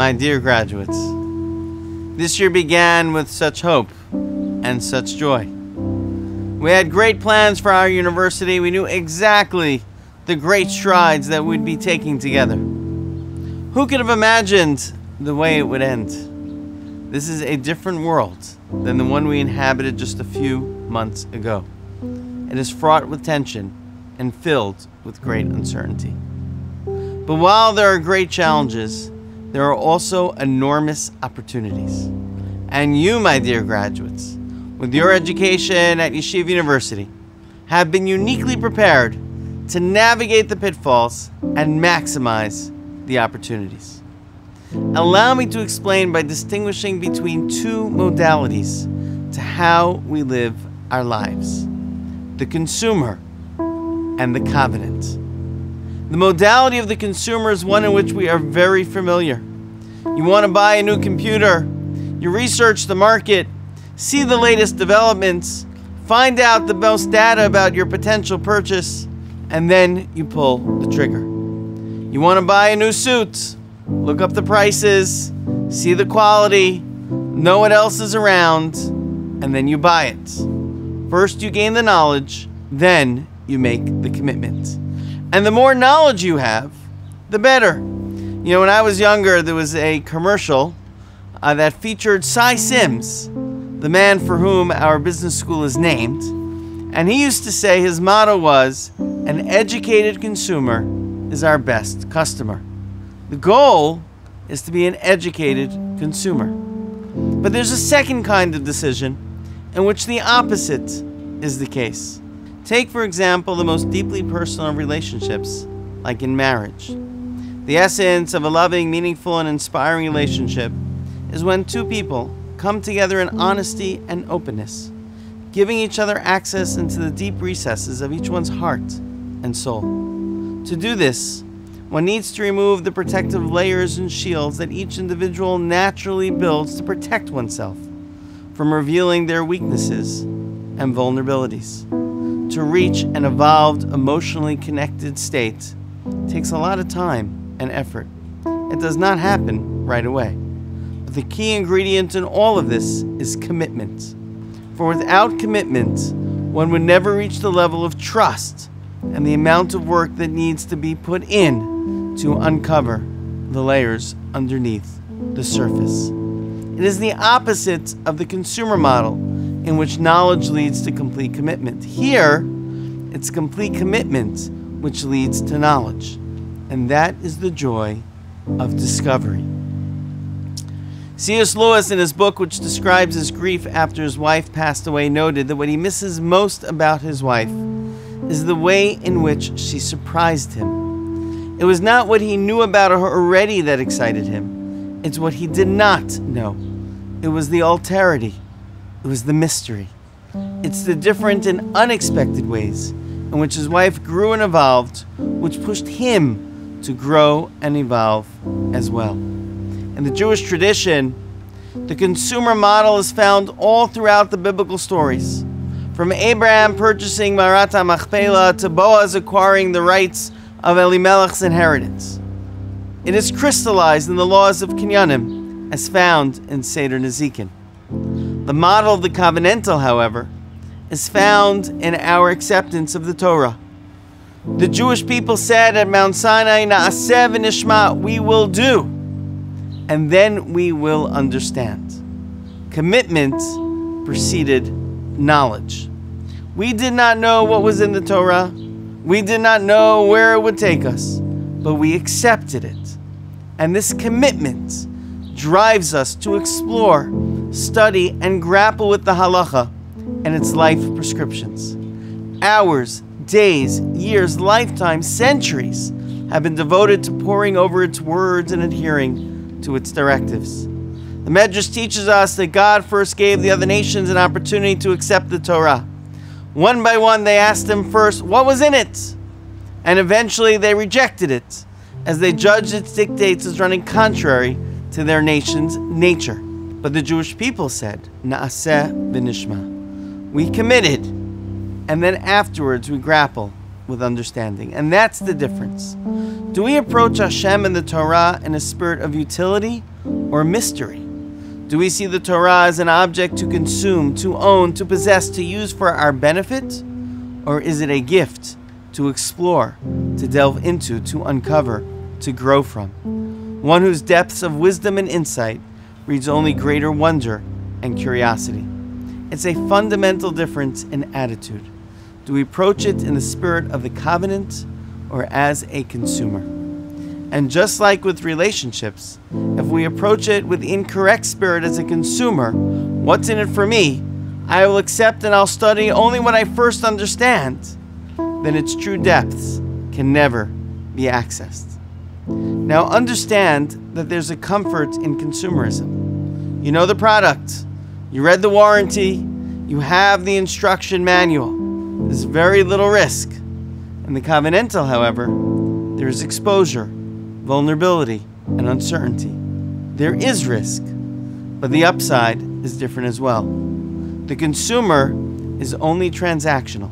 My dear graduates, this year began with such hope and such joy. We had great plans for our university. We knew exactly the great strides that we'd be taking together. Who could have imagined the way it would end? This is a different world than the one we inhabited just a few months ago. It is fraught with tension and filled with great uncertainty. But while there are great challenges, there are also enormous opportunities. And you, my dear graduates, with your education at Yeshiva University, have been uniquely prepared to navigate the pitfalls and maximize the opportunities. Allow me to explain by distinguishing between two modalities to how we live our lives: the consumer and the covenant. The modality of the consumer is one in which we are very familiar. You want to buy a new computer, you research the market, see the latest developments, find out the most data about your potential purchase, and then you pull the trigger. You want to buy a new suit, look up the prices, see the quality, know what else is around, and then you buy it. First you gain the knowledge, then you make the commitment. And the more knowledge you have, the better. You know, when I was younger, there was a commercial that featured Cy Sims, the man for whom our business school is named. And he used to say his motto was, "An educated consumer is our best customer." The goal is to be an educated consumer. But there's a second kind of decision in which the opposite is the case. Take, for example, the most deeply personal relationships, like in marriage. The essence of a loving, meaningful, and inspiring relationship is when two people come together in honesty and openness, giving each other access into the deep recesses of each one's heart and soul. To do this, one needs to remove the protective layers and shields that each individual naturally builds to protect oneself from revealing their weaknesses and vulnerabilities. To reach an evolved, emotionally connected state takes a lot of time and effort. It does not happen right away. But the key ingredient in all of this is commitment. For without commitment, one would never reach the level of trust and the amount of work that needs to be put in to uncover the layers underneath the surface. It is the opposite of the consumer model, in which knowledge leads to complete commitment. Here, it's complete commitment which leads to knowledge. And that is the joy of discovery. C.S. Lewis, in his book which describes his grief after his wife passed away, noted that what he misses most about his wife is the way in which she surprised him. It was not what he knew about her already that excited him. It's what he did not know. It was the alterity. It was the mystery. It's the different and unexpected ways in which his wife grew and evolved, which pushed him to grow and evolve as well. In the Jewish tradition, the consumer model is found all throughout the biblical stories. From Abraham purchasing Marat HaMachpelah to Boaz acquiring the rights of Elimelech's inheritance. It is crystallized in the laws of Kinyanim, as found in Seder Nezikin. The model of the covenantal, however, is found in our acceptance of the Torah. The Jewish people said at Mount Sinai, "Na'aseh v'nishma," we will do, and then we will understand. Commitment preceded knowledge. We did not know what was in the Torah. We did not know where it would take us, but we accepted it. And this commitment drives us to explore, study, and grapple with the halacha and its life prescriptions. Hours, days, years, lifetimes, centuries have been devoted to poring over its words and adhering to its directives. The Medrash teaches us that God first gave the other nations an opportunity to accept the Torah. One by one, they asked him first what was in it, and eventually they rejected it, as they judged its dictates as running contrary to their nation's nature. But the Jewish people said, "Na'aseh v'nishma." We committed, and then afterwards we grapple with understanding. And that's the difference. Do we approach Hashem and the Torah in a spirit of utility or mystery? Do we see the Torah as an object to consume, to own, to possess, to use for our benefit? Or is it a gift to explore, to delve into, to uncover, to grow from? One whose depths of wisdom and insight breeds only greater wonder and curiosity. It's a fundamental difference in attitude. Do we approach it in the spirit of the covenant or as a consumer? And just like with relationships, if we approach it with the incorrect spirit as a consumer, what's in it for me? I will accept and I'll study only what I first understand. Then its true depths can never be accessed. Now understand that there's a comfort in consumerism. You know the product, you read the warranty, you have the instruction manual. There's very little risk. In the covenantal, however, there is exposure, vulnerability, and uncertainty. There is risk, but the upside is different as well. The consumer is only transactional.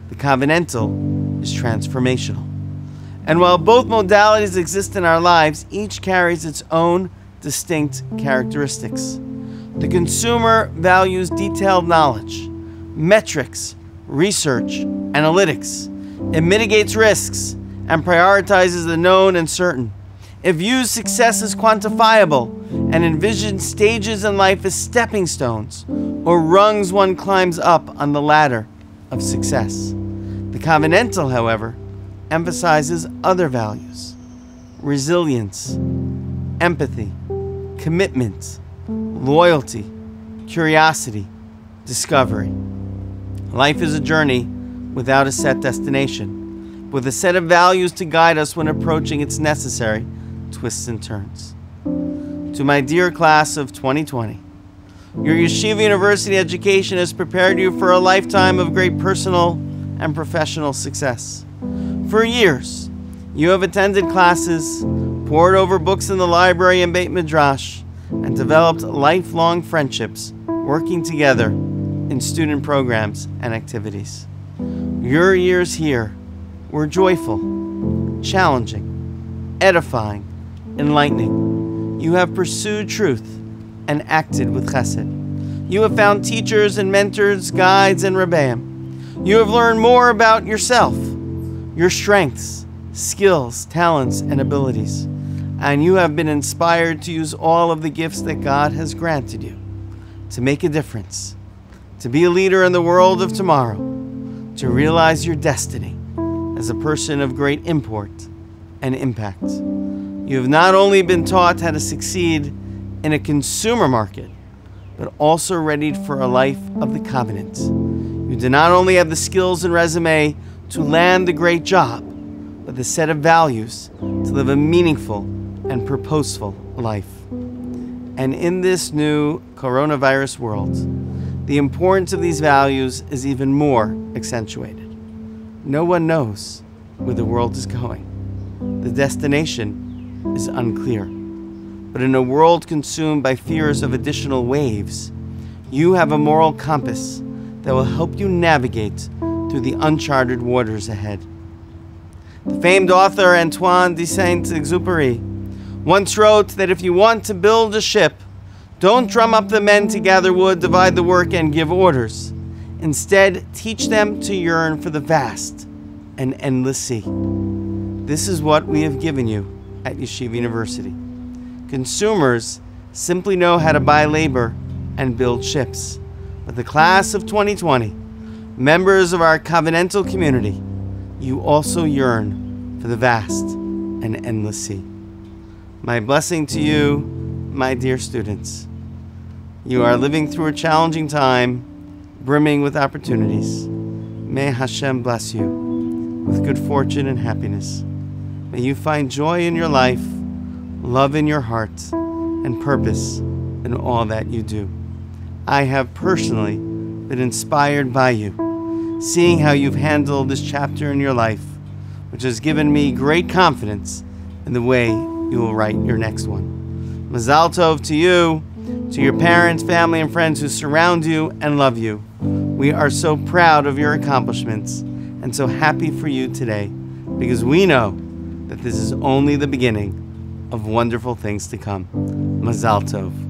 The covenantal is transformational. And while both modalities exist in our lives, each carries its own distinct characteristics. The consumer values detailed knowledge, metrics, research, analytics. It mitigates risks and prioritizes the known and certain. It views success as quantifiable and envisions stages in life as stepping stones or rungs one climbs up on the ladder of success. The covenantal, however, emphasizes other values: resilience, empathy, commitment, loyalty, curiosity, discovery. Life is a journey without a set destination, with a set of values to guide us when approaching its necessary twists and turns. To my dear class of 2020, your Yeshiva University education has prepared you for a lifetime of great personal and professional success. For years, you have attended classes, pored over books in the library and Beit Midrash, and developed lifelong friendships working together in student programs and activities. Your years here were joyful, challenging, edifying, enlightening. You have pursued truth and acted with chesed. You have found teachers and mentors, guides and rebbeim. You have learned more about yourself, your strengths, skills, talents, and abilities. And you have been inspired to use all of the gifts that God has granted you to make a difference, to be a leader in the world of tomorrow, to realize your destiny as a person of great import and impact. You have not only been taught how to succeed in a consumer market, but also readied for a life of the covenant. You do not only have the skills and resume to land the great job, but the set of values to live a meaningful and purposeful life. And in this new coronavirus world, the importance of these values is even more accentuated. No one knows where the world is going. The destination is unclear. But in a world consumed by fears of additional waves, you have a moral compass that will help you navigate through the uncharted waters ahead. The famed author Antoine de Saint-Exupéry once wrote that if you want to build a ship, don't drum up the men to gather wood, divide the work, and give orders. Instead, teach them to yearn for the vast and endless sea. This is what we have given you at Yeshiva University. Consumers simply know how to buy labor and build ships. But the class of 2020, members of our covenantal community, you also yearn for the vast and endless sea. My blessing to you, my dear students. You are living through a challenging time, brimming with opportunities. May Hashem bless you with good fortune and happiness. May you find joy in your life, love in your heart, and purpose in all that you do. I have personally been inspired by you, seeing how you've handled this chapter in your life, which has given me great confidence in the way you will write your next one. Mazal Tov to you, to your parents, family, and friends who surround you and love you. We are so proud of your accomplishments and so happy for you today, because we know that this is only the beginning of wonderful things to come. Mazal Tov.